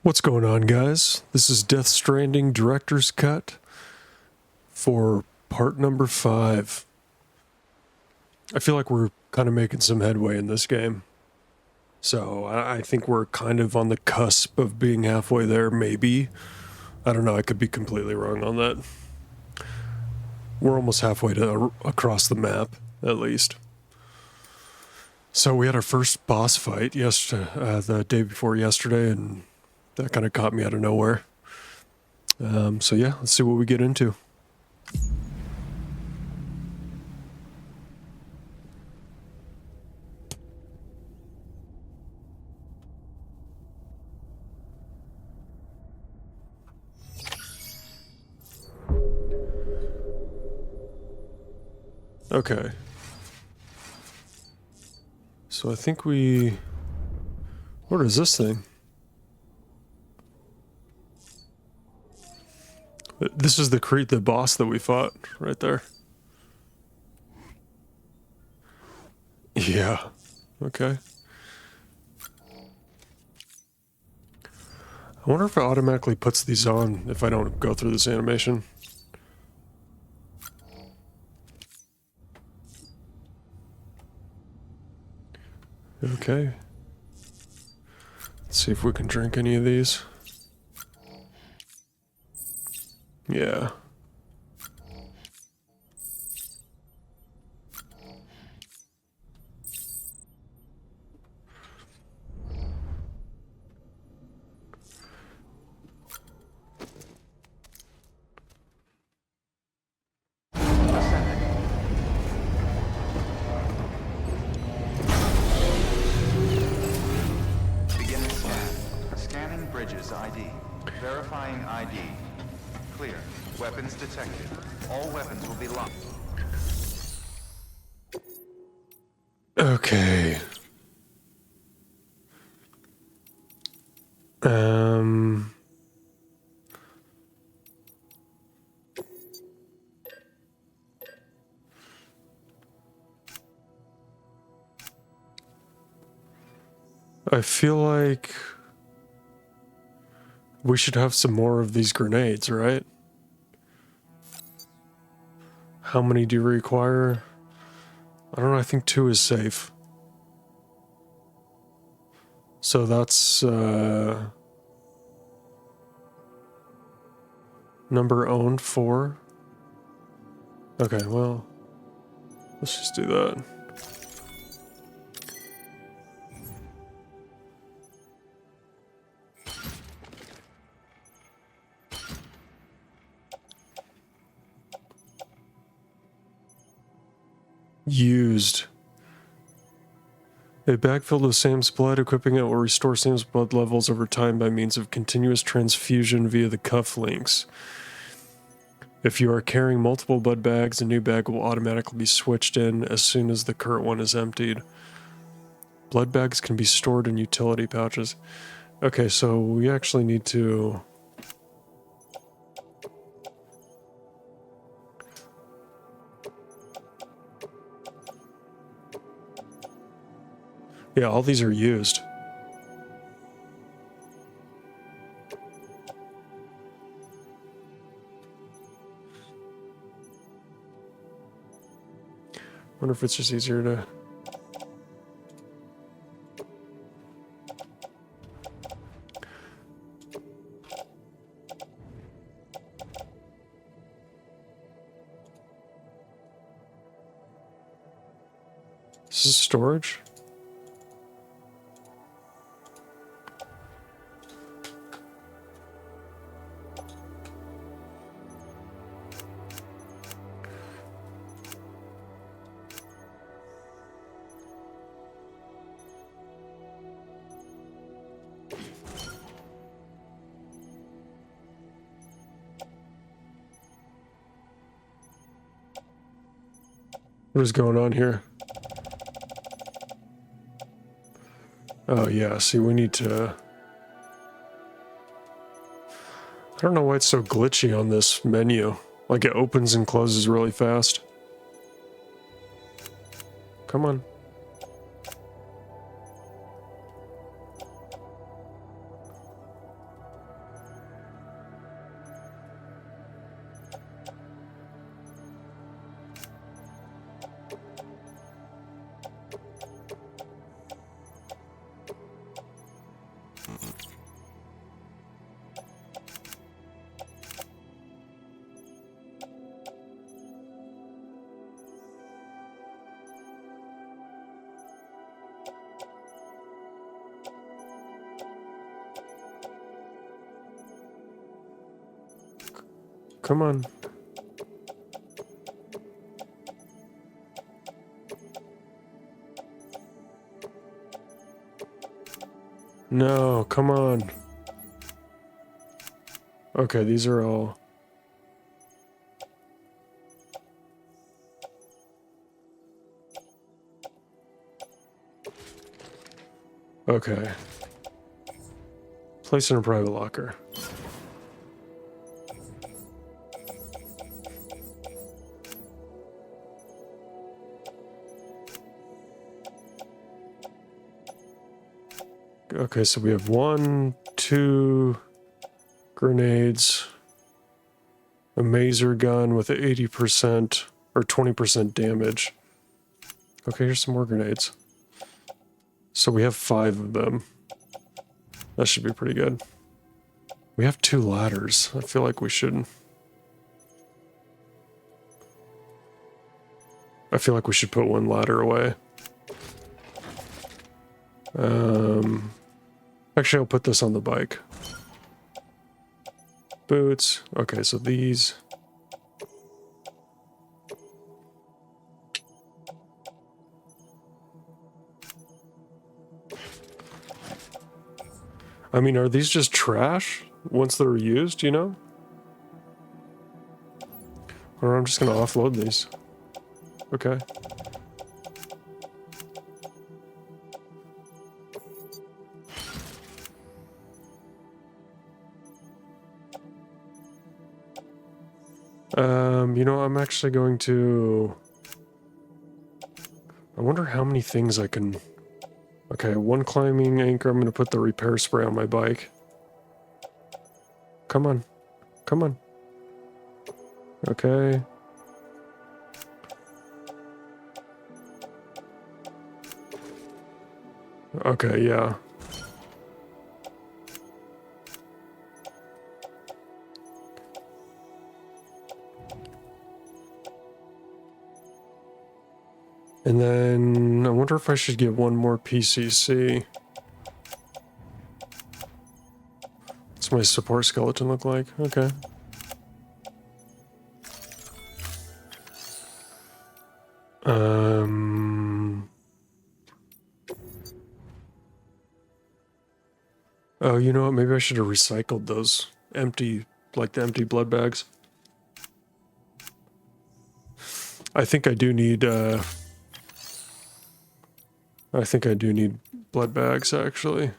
What's going on, guys? This is Death Stranding Director's Cut for part number 5. I feel like we're kind of making some headway in this game. So I think we're kind of on the cusp of being halfway there, maybe. I don't know, I could be completely wrong on that. We're almost halfway to across the map, at least. So we had our first boss fight the day before yesterday, and that kind of caught me out of nowhere. So yeah, let's see what we get into. Okay. So I think what is this thing? This is the boss that we fought right there. Yeah. Okay. I wonder if it automatically puts these on if I don't go through this animation. Okay. Let's see if we can drink any of these. Yeah. Beginning scan. Scanning bridges ID. Verifying ID. Clear. Weapons detected. All weapons will be locked. Okay. I feel like we should have some more of these grenades, right? How many do you require? I don't know, I think 2 is safe. So that's, number owned 4. Okay, well, let's just do that. Used. A bag filled with Sam's blood, equipping it will restore Sam's blood levels over time by means of continuous transfusion via the cufflinks. If you are carrying multiple blood bags, a new bag will automatically be switched in as soon as the current one is emptied. Blood bags can be stored in utility pouches. Okay, so we actually need to... Yeah, all these are used. Wonder if it's just easier to... This is storage? What is going on here? Oh yeah, see, we need to... I don't know why it's so glitchy on this menu. Like, it opens and closes really fast. Come on. come on. No, come on. Okay, these are all... Okay. Place in a private locker. Okay, so we have 1, 2 grenades, a mazer gun with 80% or 20% damage. Okay, here's some more grenades. So we have 5 of them. That should be pretty good. We have 2 ladders. I feel like we should... I feel like we should put 1 ladder away. Actually, I'll put this on the bike. Boots. Okay, so these... I mean, are these just trash once they're used, you know? Or I'm just gonna offload these. Okay. You know, I'm actually going to... I wonder how many things I can... Okay, 1 climbing anchor. I'm going to put the repair spray on my bike. Come on. Come on. Okay. Okay, yeah. And then I wonder if I should get 1 more PCC. What's my support skeleton look like? Okay. Oh, you know what? Maybe I should have recycled those empty, like the empty blood bags. I think I do need, I think I do need blood bags, actually.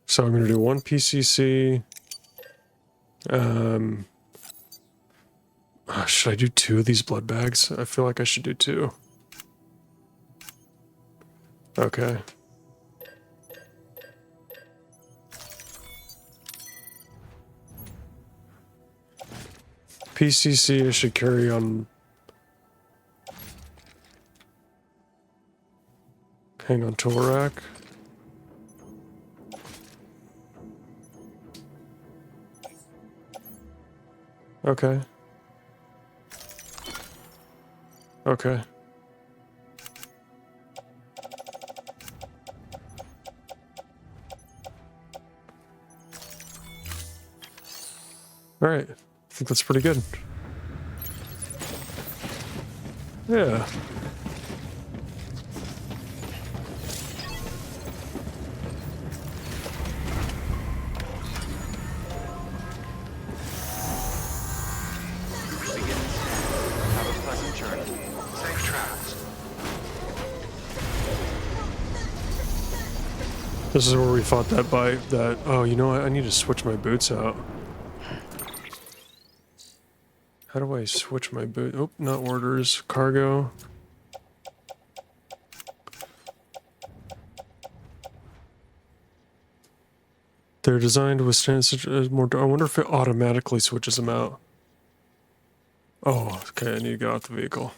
So I'm going to do 1 PCC. Should I do 2 of these blood bags? I feel like I should do 2. Okay. PCC I should carry on... Hang on, tool rack. Okay. Okay. Alright. I think that's pretty good. Yeah. Have a pleasant journey. Safe travels. This is where we fought that bite that... Oh, you know what? I need to switch my boots out. How do I switch my boot? Oh, not orders. Cargo. They're designed to withstand such more... I wonder if it automatically switches them out. Oh, okay. I need to get out the vehicle.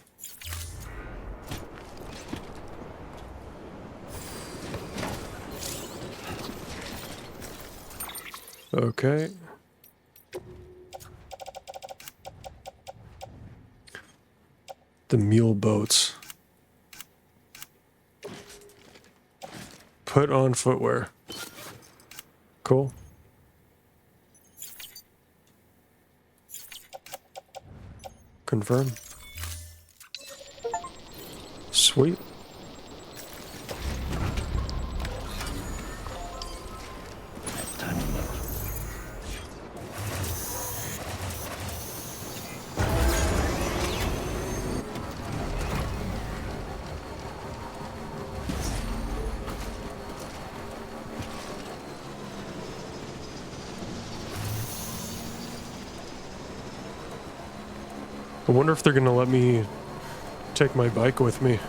Okay. The mule boats. Put on footwear. Cool. Confirm. Sweet. Time to move. I wonder if they're gonna let me take my bike with me.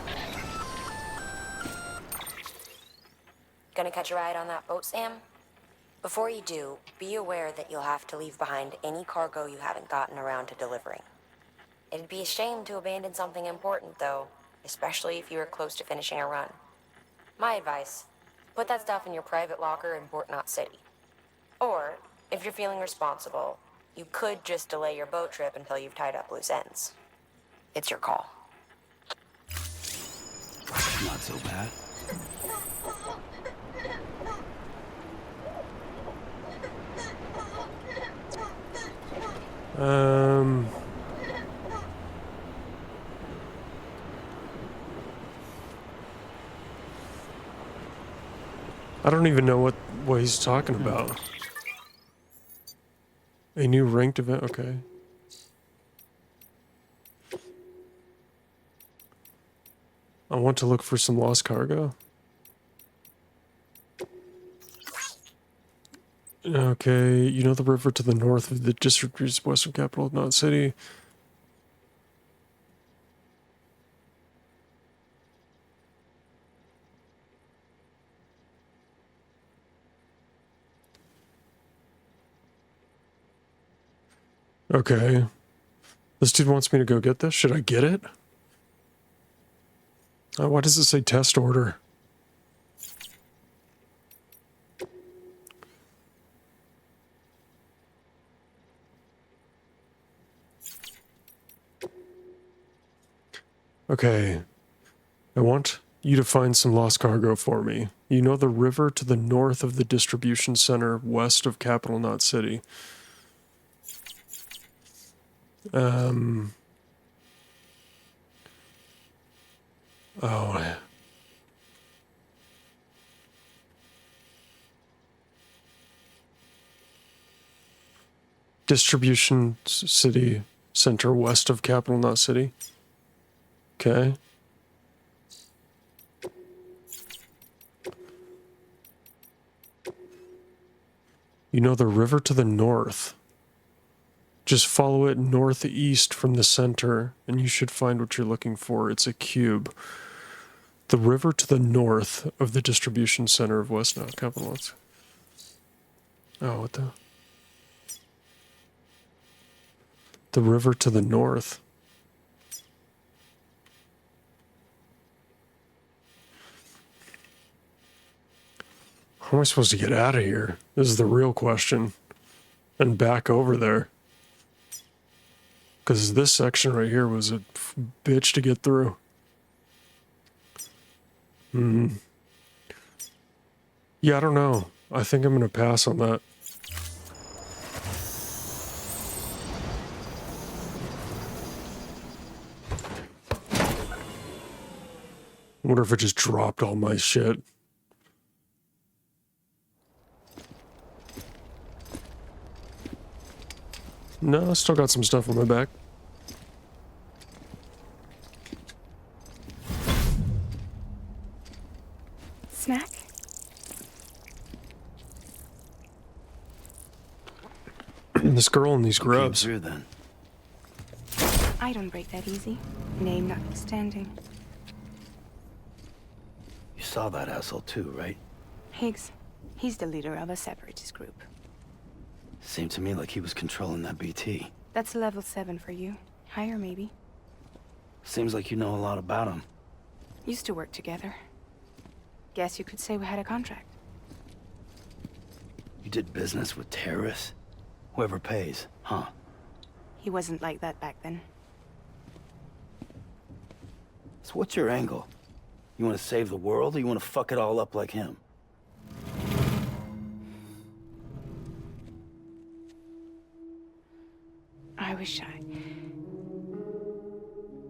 Gonna catch a ride on that boat, Sam? Before you do, be aware that you'll have to leave behind any cargo you haven't gotten around to delivering. It'd be a shame to abandon something important, though, especially if you are close to finishing a run. My advice, put that stuff in your private locker in Port Knot City. Or, if you're feeling responsible, you could just delay your boat trip until you've tied up loose ends. It's your call. Not so bad. I don't even know what he's talking about. A new ranked event, okay. I want to look for some lost cargo. Okay, you know the river to the north of the district is western capital of Knot City. Okay. This dude wants me to go get this? Should I get it? Why does it say test order? Okay. I want you to find some lost cargo for me. You know the river to the north of the distribution center west of Capital Knot City. Oh. Distribution city center west of Capital Knot City. Okay. You know the river to the north. Just follow it northeast from the center, and you should find what you're looking for. It's a cube. The river to the north of the distribution center of West Knot Capital. Oh, what the? The river to the north. How am I supposed to get out of here? This is the real question. And back over there. Because this section right here was a bitch to get through. Yeah, I don't know. I think I'm going to pass on that. I wonder if it just dropped all my shit. No, I still got some stuff on my back. Snack? This girl in these grubs. Came through then. I don't break that easy. Name notwithstanding. You saw that asshole too, right? Higgs. He's the leader of a separatist group. Seemed to me like he was controlling that BT. That's level 7 for you. Higher, maybe. Seems like you know a lot about him. Used to work together. Guess you could say we had a contract. You did business with terrorists? Whoever pays, huh? He wasn't like that back then. So what's your angle? You want to save the world, or you want to fuck it all up like him? I wish I...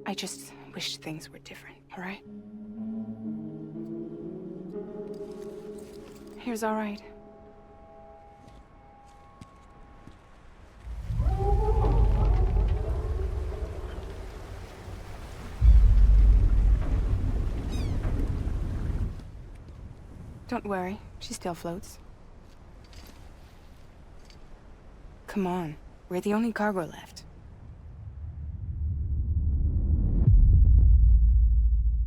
I just wish things were different, all right? Here's all right. Don't worry, she still floats. Come on, we're the only cargo left.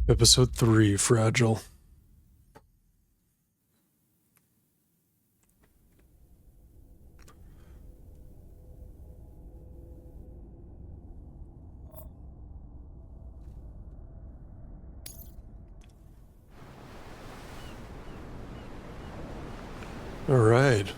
Episode 3, Fragile. All right.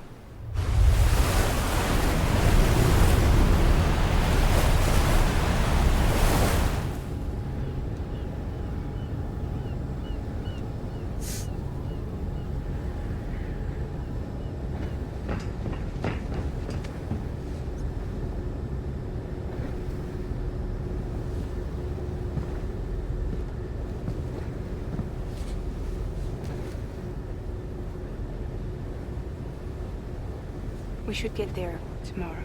We should get there tomorrow.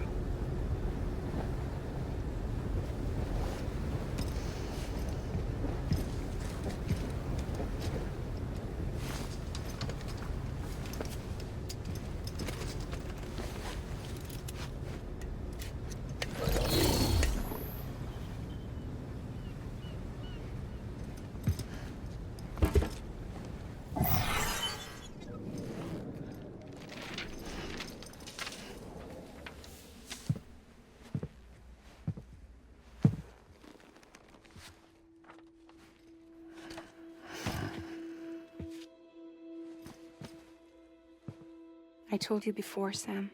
I told you before, Sam.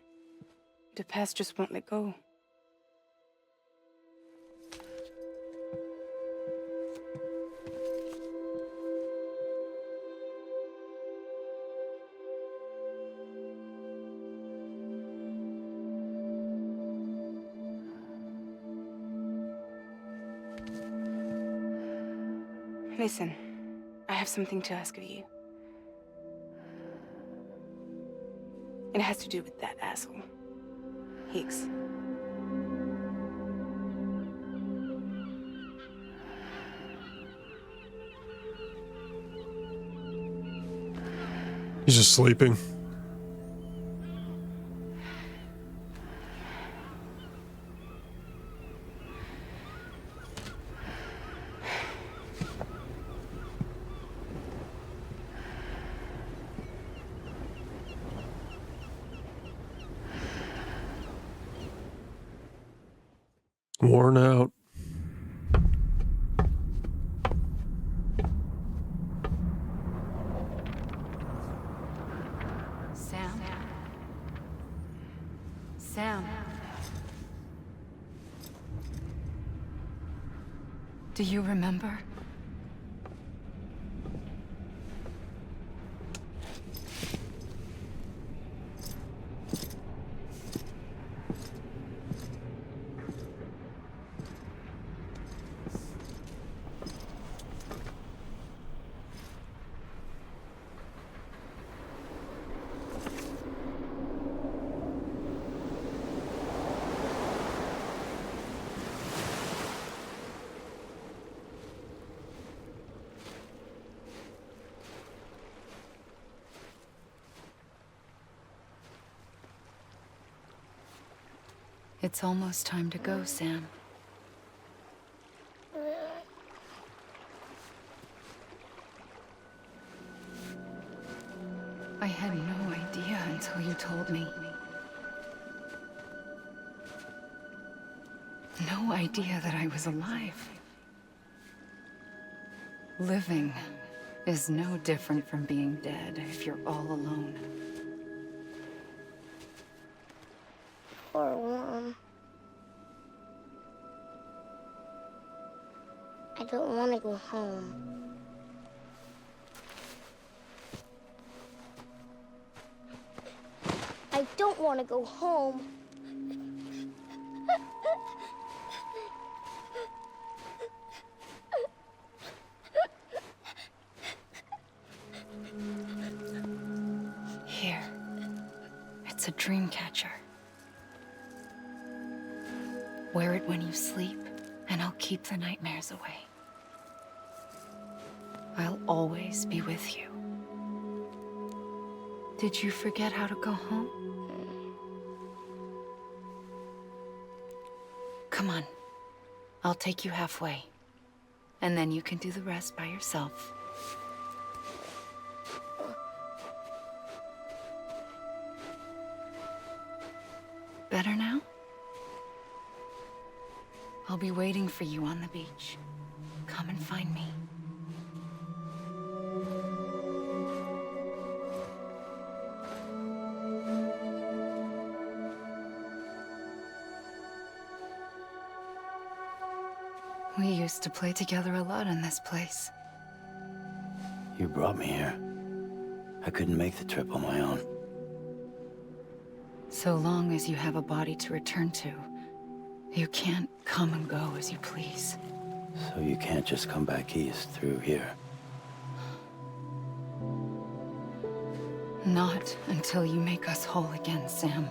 The past just won't let go. Listen, I have something to ask of you. It has to do with that asshole, Higgs. He's just sleeping. Worn out. Sam. Sam. Do you remember? It's almost time to go, Sam. I had no idea until you told me. No idea that I was alive. Living is no different from being dead if you're all alone. Or warm. I don't want to go home. I don't want to go home. Wear it when you sleep, and I'll keep the nightmares away. I'll always be with you. Did you forget how to go home? Come on. I'll take you halfway. And then you can do the rest by yourself. Better now? I'll be waiting for you on the beach. Come and find me. We used to play together a lot in this place. You brought me here. I couldn't make the trip on my own. So long as you have a body to return to, you can't come and go as you please. So you can't just come back east through here. Not until you make us whole again, Sam.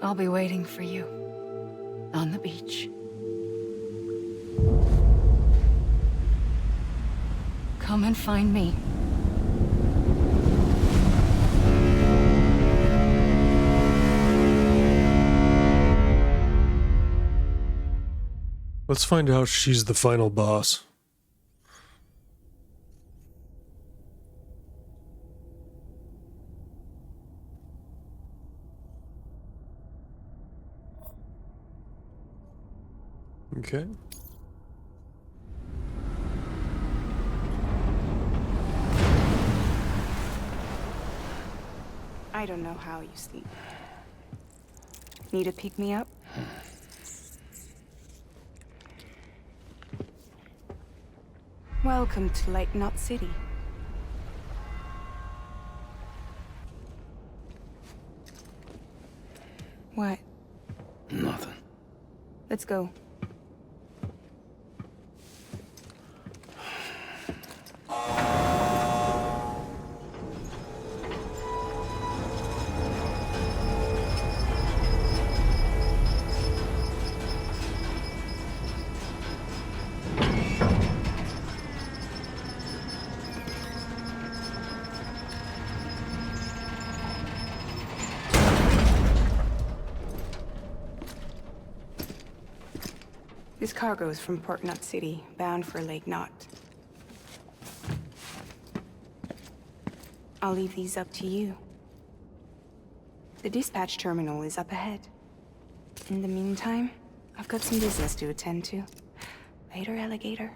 I'll be waiting for you on the beach. Come and find me. Let's find out she's the final boss. Okay. I don't know how you sleep. Need to pick me up? Welcome to Lake Knot City. What? Nothing. Let's go. This cargo is from Port Knot City, bound for Lake Knot. I'll leave these up to you. The dispatch terminal is up ahead. In the meantime, I've got some business to attend to. Later, alligator.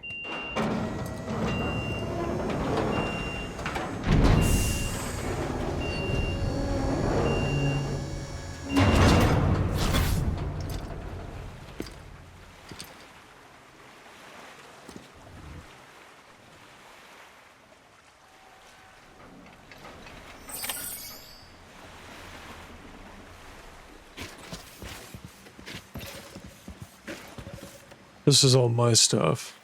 This is all my stuff.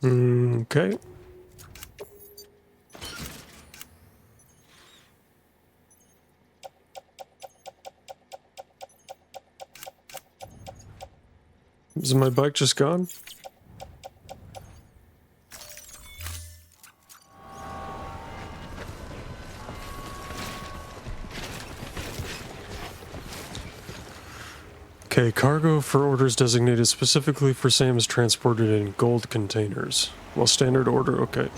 Okay. Is my bike just gone? Okay, cargo for orders designated specifically for Sam is transported in gold containers. Well, standard order, okay.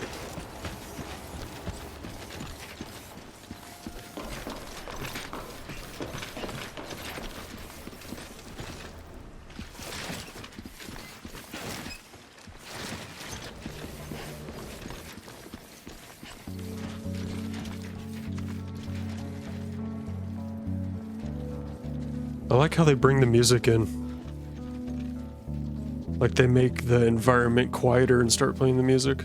I like how they bring the music in. Like they make the environment quieter and start playing the music.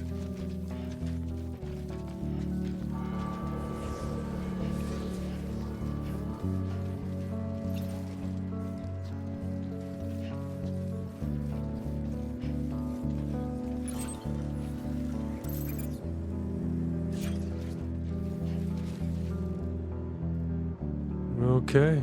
Okay.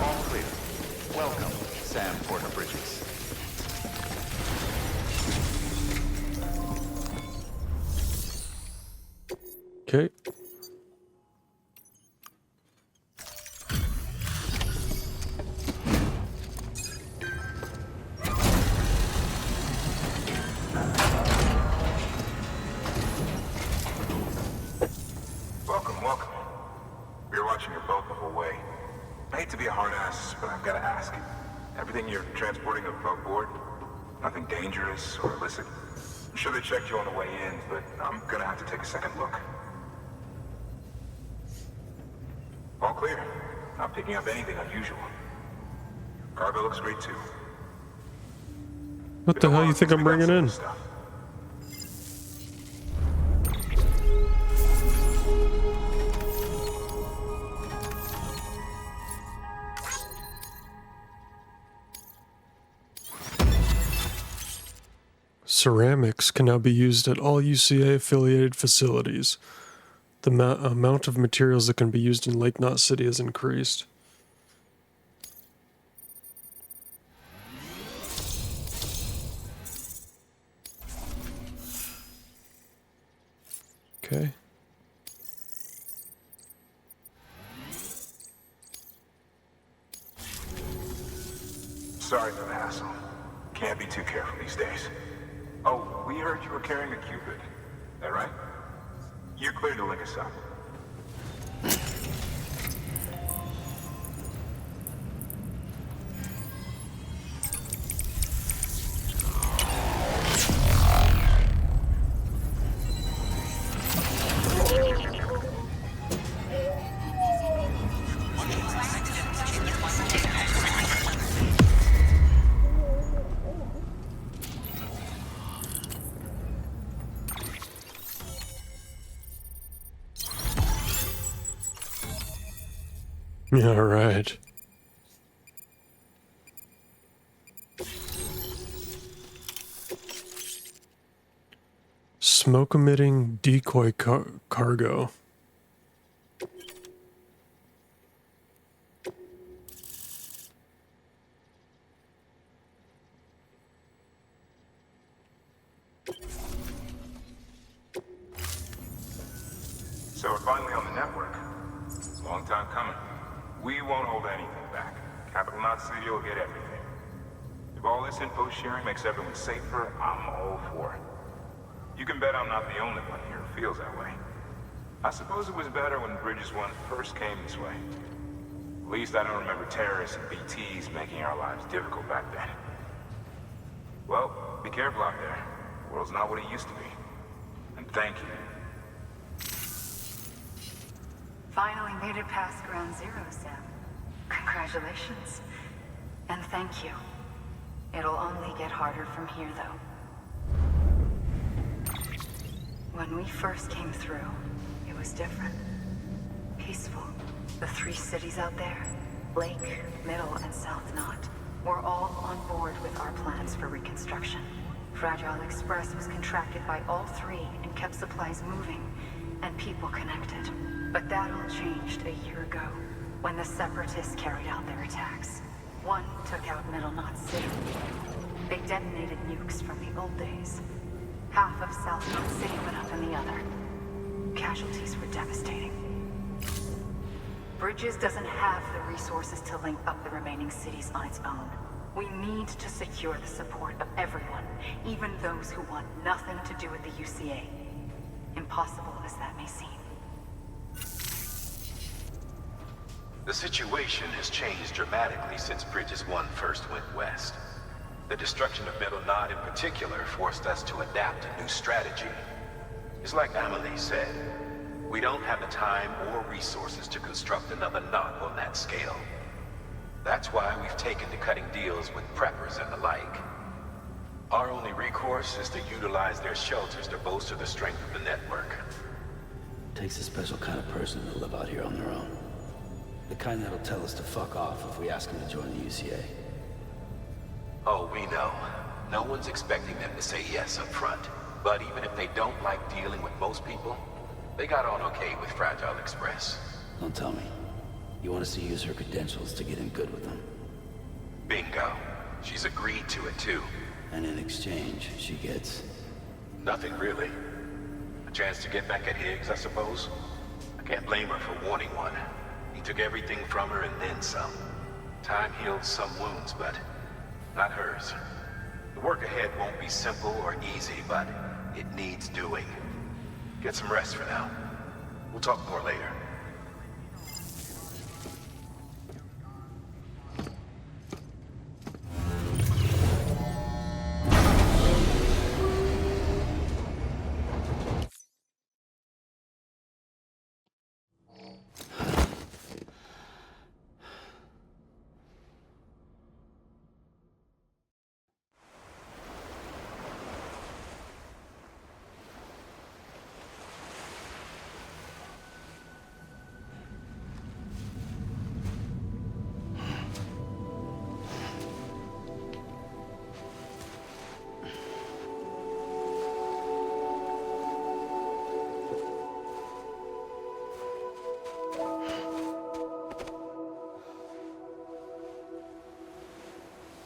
All clear. Welcome, Sam Porter Bridges. Okay. Welcome, welcome. We were watching your boat the whole way. I hate to be a hard ass, but I've got to ask. Everything you're transporting above board? Nothing dangerous or illicit? I'm sure they checked you on the way in, but I'm gonna have to take a second look. All clear. Not picking up anything unusual. Cargo looks great too. What the hell you think I'm bringing in? Stuff. Ceramics can now be used at all UCA affiliated facilities. The amount of materials that can be used in Lake Knot City has increased. Okay. Sorry for the hassle. Can't be too careful these days. Oh, we heard you were carrying a Cupid. That right? You're clear to link us up. Yeah, right. Smoke emitting decoy cargo. So we're finally on the network. Long time coming. We won't hold anything back. Capital Knot City will get everything. If all this info sharing makes everyone safer, I'm all for it. You can bet I'm not the only one here who feels that way. I suppose it was better when Bridges 1 first came this way. At least I don't remember terrorists and BTs making our lives difficult back then. Well, be careful out there. The world's not what it used to be. And thank you. Finally made it past ground zero, Sam. Congratulations. And thank you. It'll only get harder from here, though. When we first came through, it was different. Peaceful. The 3 cities out there, Lake, Middle, and South Knot, were all on board with our plans for reconstruction. Fragile Express was contracted by all 3 and kept supplies moving and people connected. But that all changed a year ago, when the Separatists carried out their attacks. One took out Middle Knot City. They detonated nukes from the old days. Half of South Knot City went up in the other. Casualties were devastating. Bridges doesn't have the resources to link up the remaining cities on its own. We need to secure the support of everyone, even those who want nothing to do with the UCA. Impossible as that may seem. The situation has changed dramatically since Bridges 1 first went west. The destruction of Middle Knot in particular forced us to adapt a new strategy. It's like Amelie said, we don't have the time or resources to construct another knot on that scale. That's why we've taken to cutting deals with preppers and the like. Our only recourse is to utilize their shelters to bolster the strength of the network. Takes a special kind of person to live out here on their own. The kind that'll tell us to fuck off if we ask them to join the UCA. Oh, we know. No one's expecting them to say yes up front. But even if they don't like dealing with most people, they got on okay with Fragile Express. Don't tell me. You want us to use her credentials to get in good with them. Bingo. She's agreed to it too. And in exchange, she gets... Nothing really. A chance to get back at Higgs, I suppose. I can't blame her for wanting one. He took everything from her and then some. Time heals some wounds, but not hers. The work ahead won't be simple or easy, but it needs doing. Get some rest for now. We'll talk more later.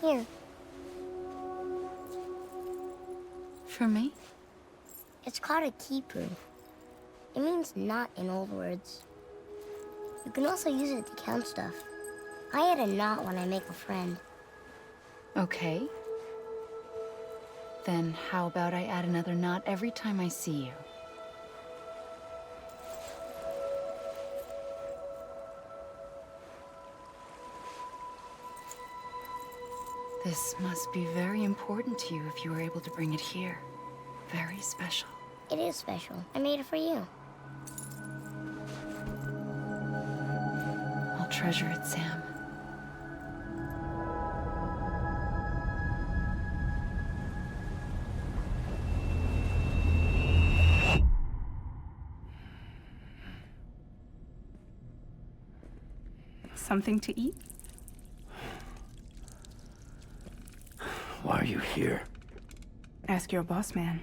Here. For me? It's called a keeper. It means knot in old words. You can also use it to count stuff. I add a knot when I make a friend. Okay. Then how about I add another knot every time I see you? This must be very important to you if you were able to bring it here. Very special. It is special. I made it for you. I'll treasure it, Sam. Something to eat? Why are you here? Ask your boss man.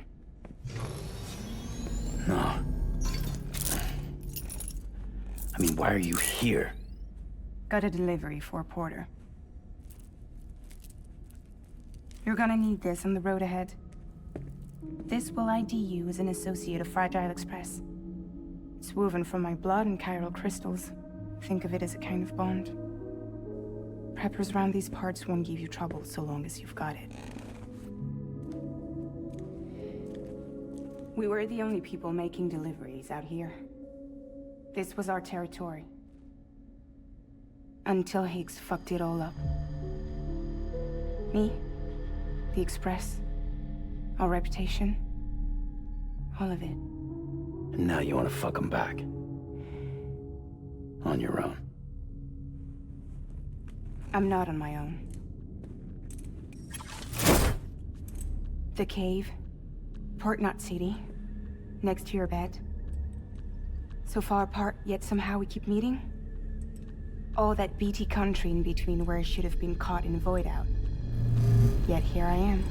No. I mean, why are you here? Got a delivery for Porter. You're gonna need this on the road ahead. This will ID you as an associate of Fragile Express. It's woven from my blood and chiral crystals. Think of it as a kind of bond. Preppers around these parts won't give you trouble so long as you've got it. We were the only people making deliveries out here. This was our territory. Until Higgs fucked it all up. Me, the Express, our reputation, all of it. And now you want to fuck them back. On your own. I'm not on my own. The cave, Port Knot City, next to your bed. So far apart, yet somehow we keep meeting. All that BT country in between where I should have been caught in void out. Yet here I am.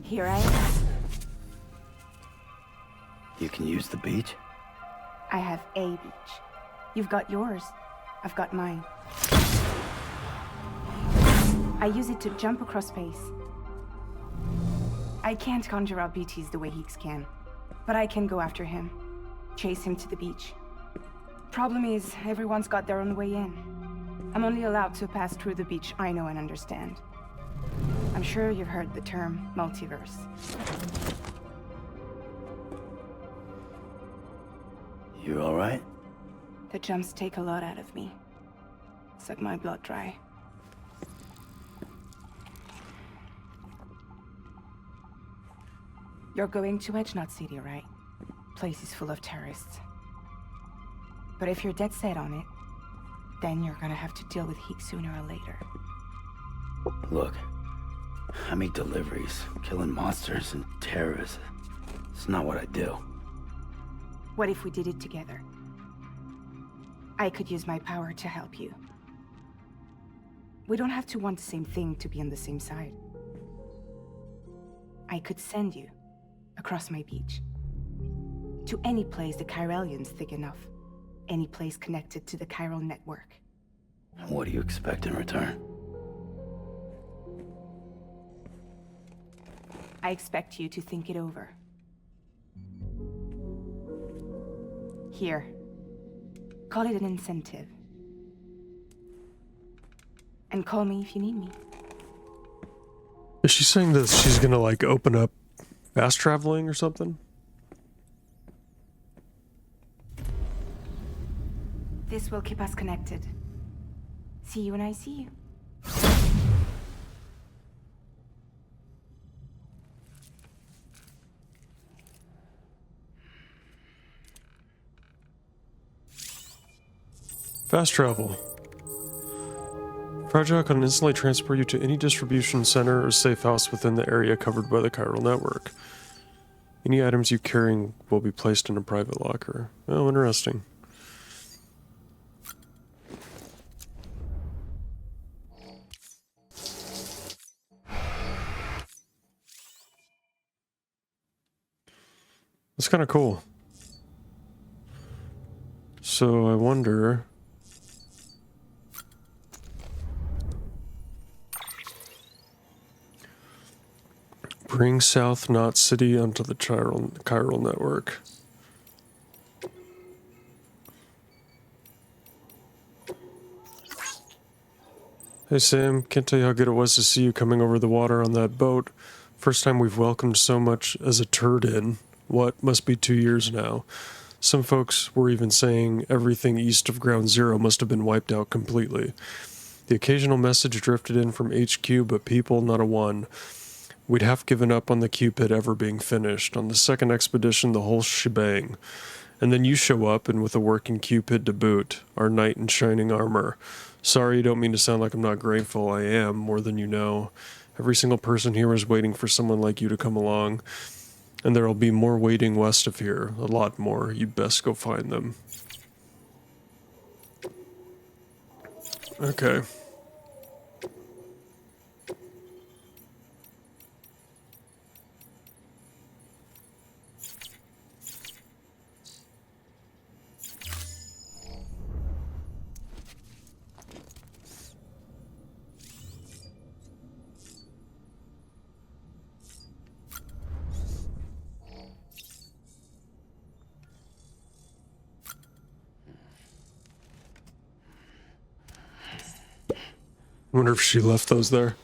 Here I am. You can use the beach? I have a beach. You've got yours. I've got mine. I use it to jump across space. I can't conjure up BTs the way Higgs can, but I can go after him. chase him to the beach. Problem is, everyone's got their own way in. I'm only allowed to pass through the beach I know and understand. I'm sure you've heard the term multiverse. You all right? The jumps take a lot out of me. Suck my blood dry. You're going to Edgenut City, right? Place is full of terrorists. But if you're dead set on it, then you're gonna have to deal with heat sooner or later. Look, I make deliveries, killing monsters and terrorists. It's not what I do. What if we did it together? I could use my power to help you. We don't have to want the same thing to be on the same side. I could send you across my beach. To any place the Chiralian's thick enough. Any place connected to the chiral network. What do you expect in return? I expect you to think it over. Here. Call it an incentive. And call me if you need me. Is she saying that she's gonna, like, open up fast traveling or something? This will keep us connected. See you when I see you. Fast travel. Fragile can instantly transport you to any distribution center or safe house within the area covered by the chiral network. Any items you carrying will be placed in a private locker. Oh, interesting. That's kind of cool. So I wonder... Bring South Knot City onto the chiral network. Hey Sam, can't tell you how good it was to see you coming over the water on that boat. First time we've welcomed so much as a turd in. What, must be 2 years now. Some folks were even saying everything east of Ground Zero must have been wiped out completely. The occasional message drifted in from HQ, but people, not a one. We'd half given up on the Cupid ever being finished. On the second expedition, the whole shebang. And then you show up, and with a working Cupid to boot, our knight in shining armor. Sorry, don't mean to sound like I'm not grateful. I am, more than you know. Every single person here is waiting for someone like you to come along. And there'll be more waiting west of here. A lot more. You best go find them. Okay. I wonder if she left those there.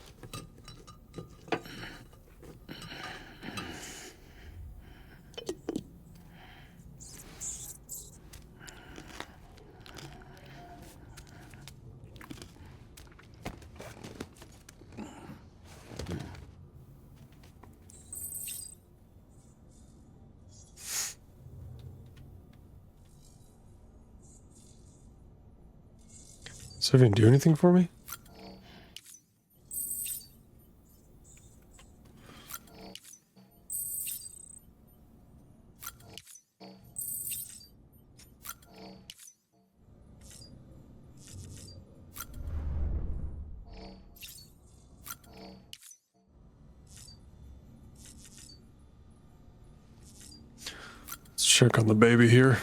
Does Vivian do anything for me? Let's check on the baby here.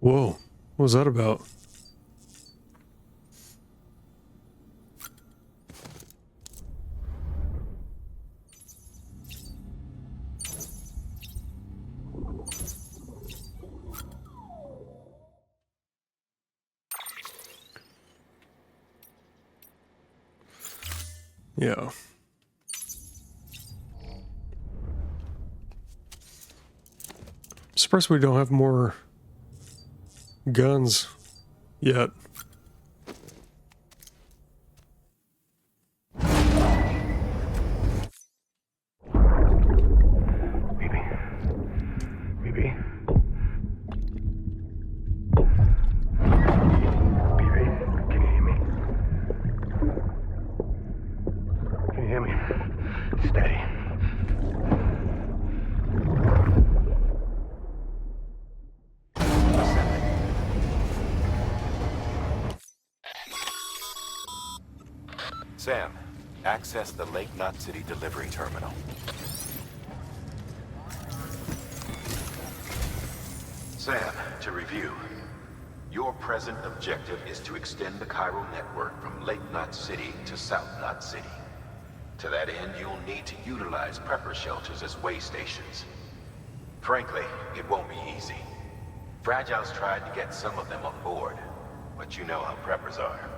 Whoa, what was that about? Yeah. Surprised we don't have more guns yet. Sam, access the Lake Knot City delivery terminal. Sam, to review. Your present objective is to extend the chiral network from Lake Knot City to South Knot City. To that end, you'll need to utilize prepper shelters as way stations. Frankly, it won't be easy. Fragile's tried to get some of them on board, but you know how preppers are.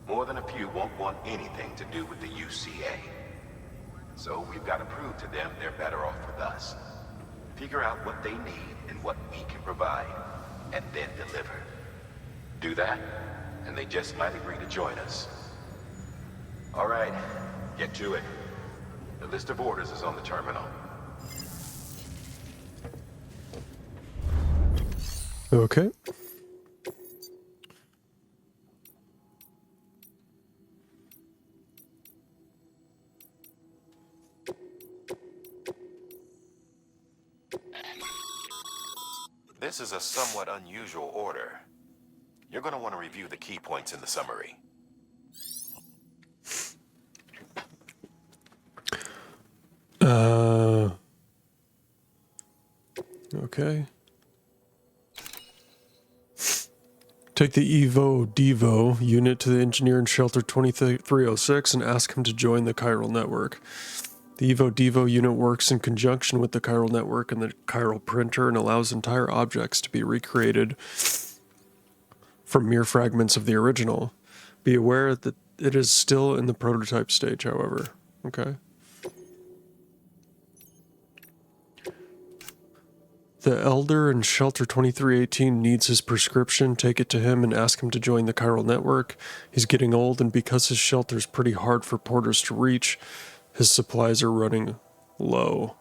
More than a few won't want anything to do with the UCA. So we've got to prove to them they're better off with us. Figure out what they need and what we can provide, and then deliver. Do that, and they just might agree to join us. All right, get to it. The list of orders is on the terminal. Okay. This is a somewhat unusual order. You're going to want to review the key points in the summary. Okay. Take the Devo unit to the engineer in shelter 2306 and ask him to join the chiral network. The Devo unit works in conjunction with the chiral network and the chiral printer and allows entire objects to be recreated from mere fragments of the original. Be aware that it is still in the prototype stage, however. Okay. The Elder in Shelter 2318 needs his prescription. Take it to him and ask him to join the chiral network. He's getting old, and because his shelter's pretty hard for porters to reach, his supplies are running low.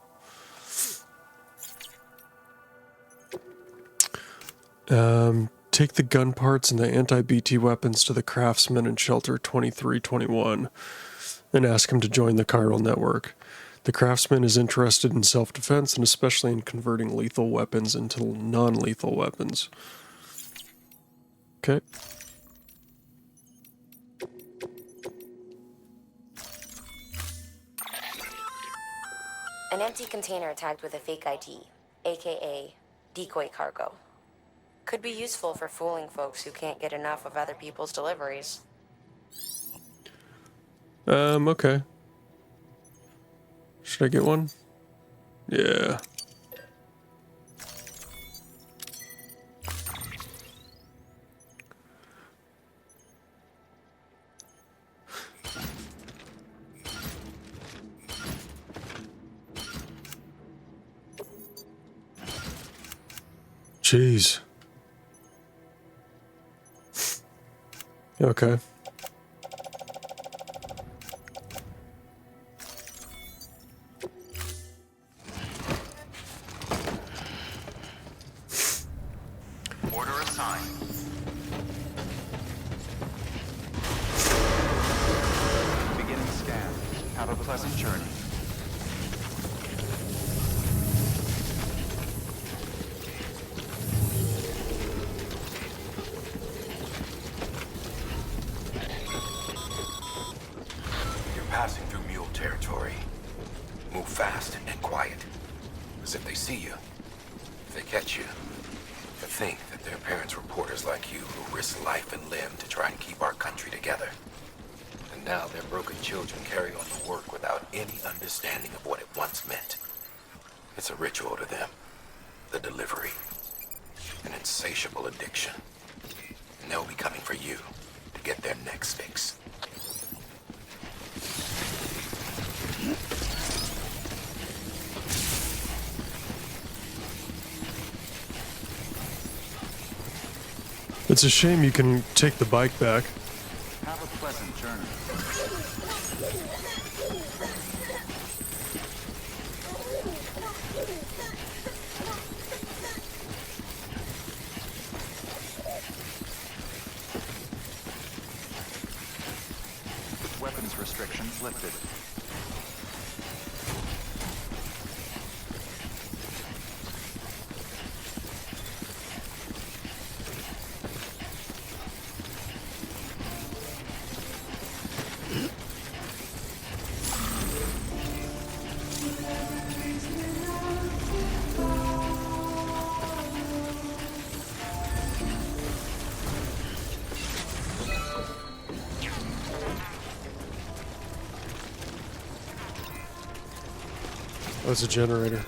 Take the gun parts and the anti-BT weapons to the craftsman in Shelter 2321 and ask him to join the chiral network. The craftsman is interested in self-defense and especially in converting lethal weapons into non-lethal weapons. Okay. An empty container tagged with a fake ID, aka decoy cargo. Could be useful for fooling folks who can't get enough of other people's deliveries. Okay. Should I get one? Yeah. Jeez. Okay. Order assigned. Beginning scan. Have a pleasant journey. Passing through mule territory. Move fast and quiet. As if they see you. If they catch you, To think that their parents were porters like you who risked life and limb to try and keep our country together. And now their broken children carry on the work without any understanding of what it once meant. It's a ritual to them, the delivery, an insatiable addiction. And they'll be coming for you to get their next fix. It's a shame you can take the bike back. Have a pleasant journey. Weapons restrictions lifted. Oh, it's a generator.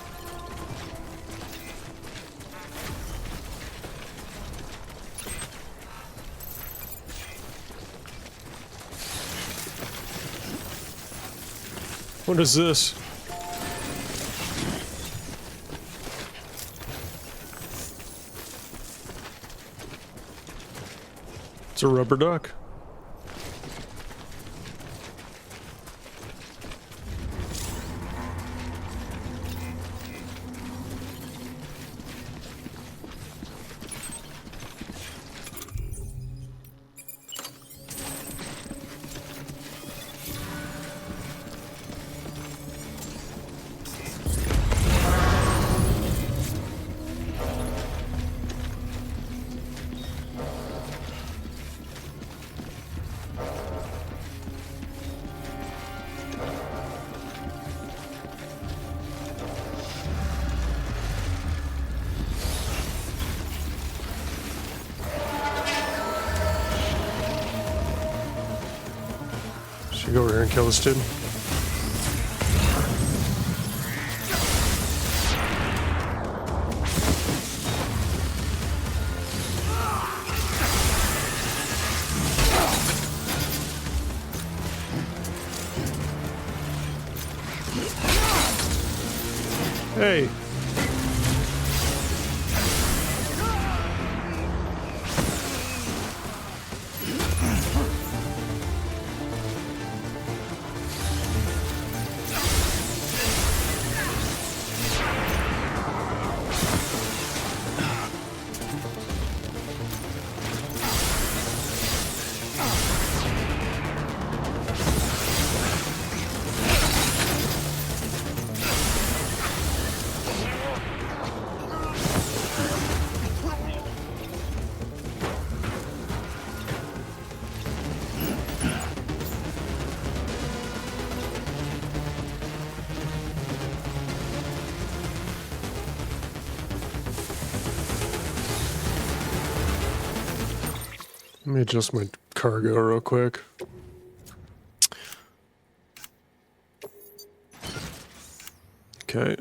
What is this? It's a rubber duck. Should go over here and kill this dude. Hey. Let me adjust my cargo real quick. Okay.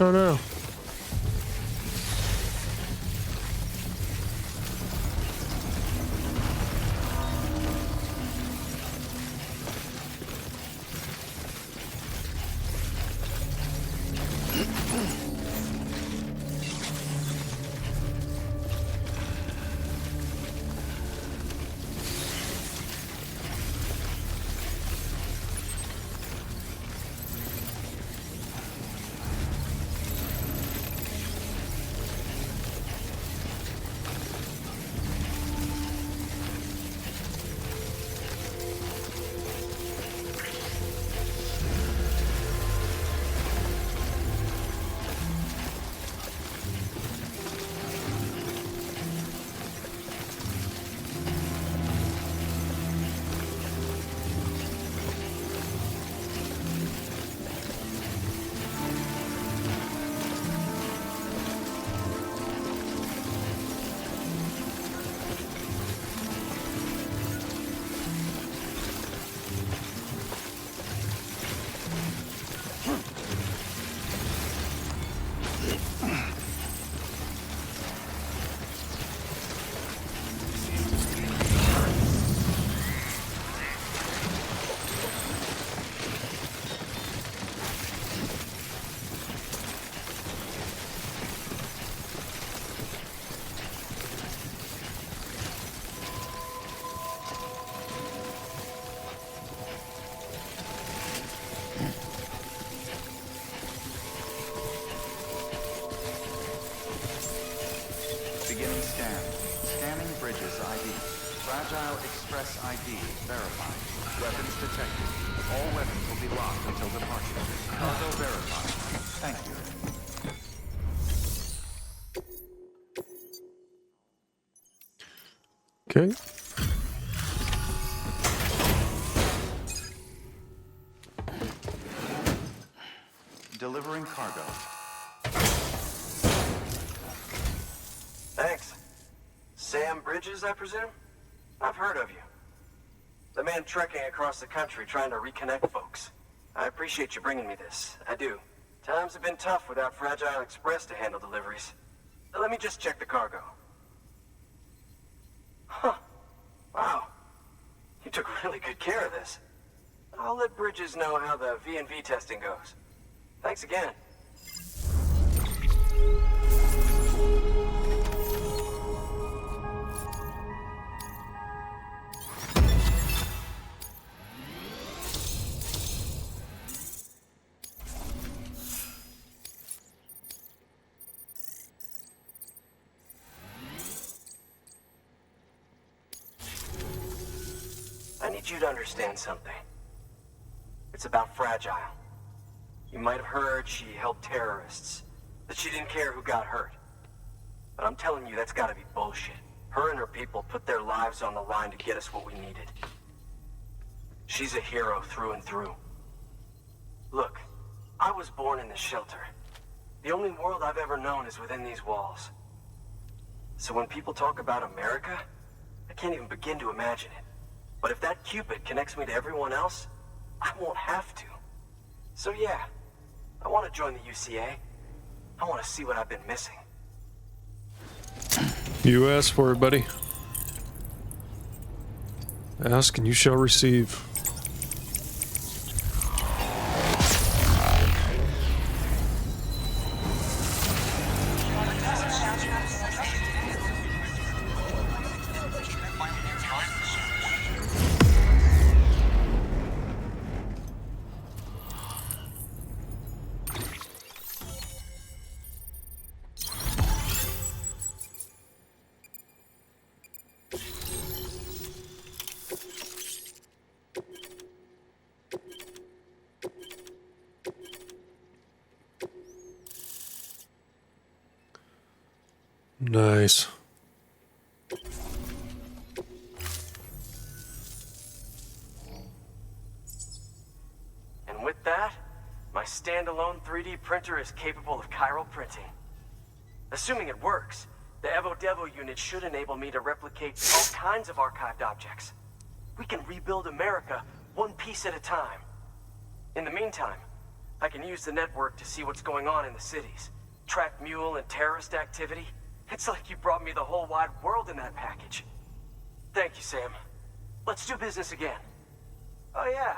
Oh no. Beginning scan. Scanning bridges ID. Fragile Express ID verified. Weapons detected. All weapons will be locked until departure. Cargo verified. Thank you. Okay. Delivering cargo. Thanks. Sam Bridges, I presume? I've heard of you. The man trekking across the country trying to reconnect folks. I appreciate you bringing me this. I do. Times have been tough without Fragile Express to handle deliveries. Let me just check the cargo. Huh. Wow. You took really good care of this. I'll let Bridges know how the V&V testing goes. Thanks again. I need you to understand something. It's about Fragile. You might have heard she helped terrorists, that she didn't care who got hurt. But I'm telling you, that's gotta be bullshit. Her and her people put their lives on the line to get us what we needed. She's a hero through and through. Look, I was born in this shelter. The only world I've ever known is within these walls. So when people talk about America, I can't even begin to imagine it. But if that Cupid connects me to everyone else, I won't have to. So yeah, I want to join the UCA. I want to see what I've been missing. You asked for it, buddy. Ask and you shall receive. Nice. And with that, my standalone 3D printer is capable of chiral printing. Assuming it works, the Evo Devo unit should enable me to replicate all kinds of archived objects. We can rebuild America one piece at a time. In the meantime, I can use the network to see what's going on in the cities, track mule and terrorist activity. It's like you brought me the whole wide world in that package. Thank you, Sam. Let's do business again. Oh yeah.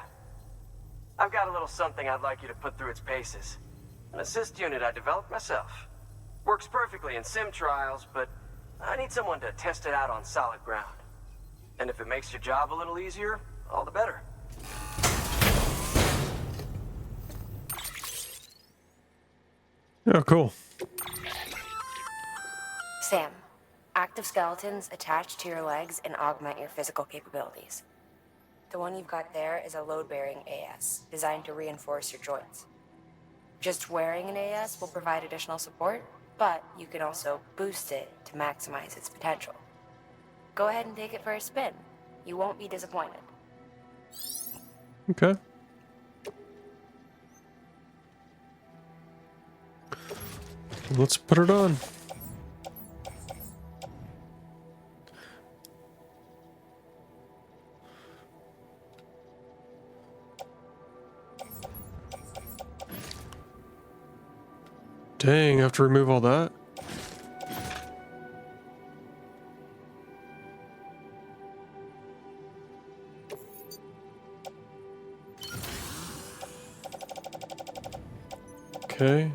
I've got a little something I'd like you to put through its paces. An assist unit I developed myself. Works perfectly in sim trials, but I need someone to test it out on solid ground. And if it makes your job a little easier, all the better. Oh, cool. Sam, active skeletons attach to your legs and augment your physical capabilities. The one you've got there is a load-bearing AS, designed to reinforce your joints. Just wearing an AS will provide additional support, but you can also boost it to maximize its potential. Go ahead and take it for a spin. You won't be disappointed. Okay. Let's put it on. Dang, I have to remove all that? Okay.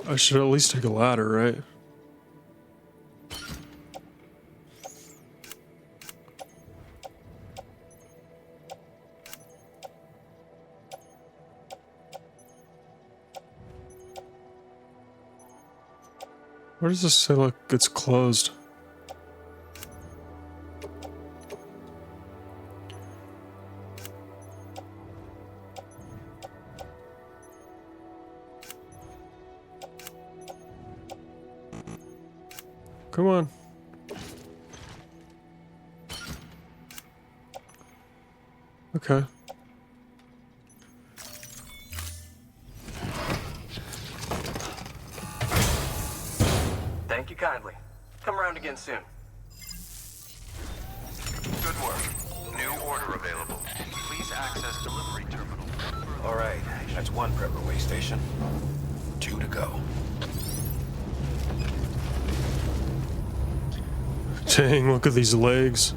I should at least take a ladder, right? Why does this say like it's closed? Come on. Okay. Thank you kindly. Come around again soon. Good work. New order available. Please access delivery terminal. All right, that's one prepper way station. 2 to go. Dang, look at these legs.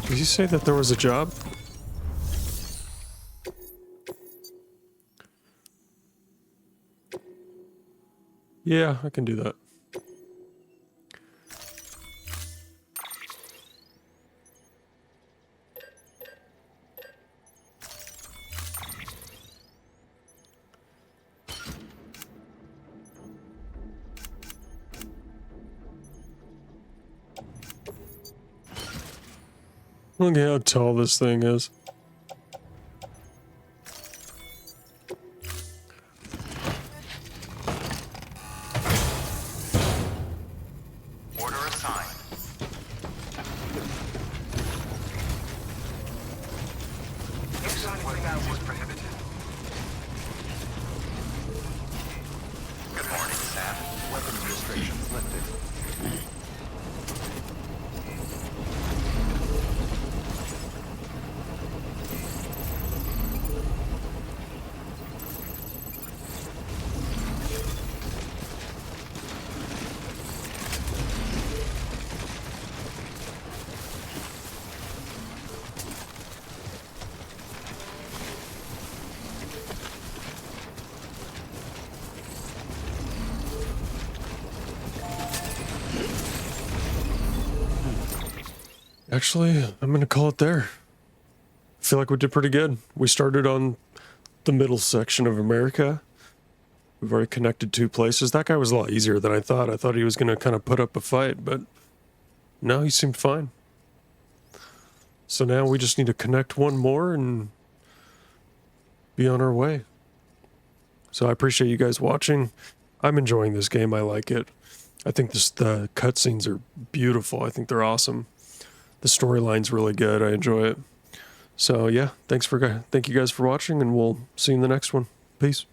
Did you say that there was a job? Yeah, I can do that. Look at how tall this thing is. Order assigned. Use anything else is prohibited. Good morning, Sam. Weapons restrictions lifted. Actually, I'm gonna call it there. I feel like we did pretty good. We started on the middle section of America. We've already connected 2 places. That guy was a lot easier than I thought. I thought he was gonna kind of put up a fight, but no, he seemed fine. So now we just need to connect 1 more and be on our way. So I appreciate you guys watching. I'm enjoying this game. I like it. I think the cutscenes are beautiful. I think they're awesome. The storyline's really good. I enjoy it. So yeah, thank you guys for watching, and we'll see you in the next one. Peace.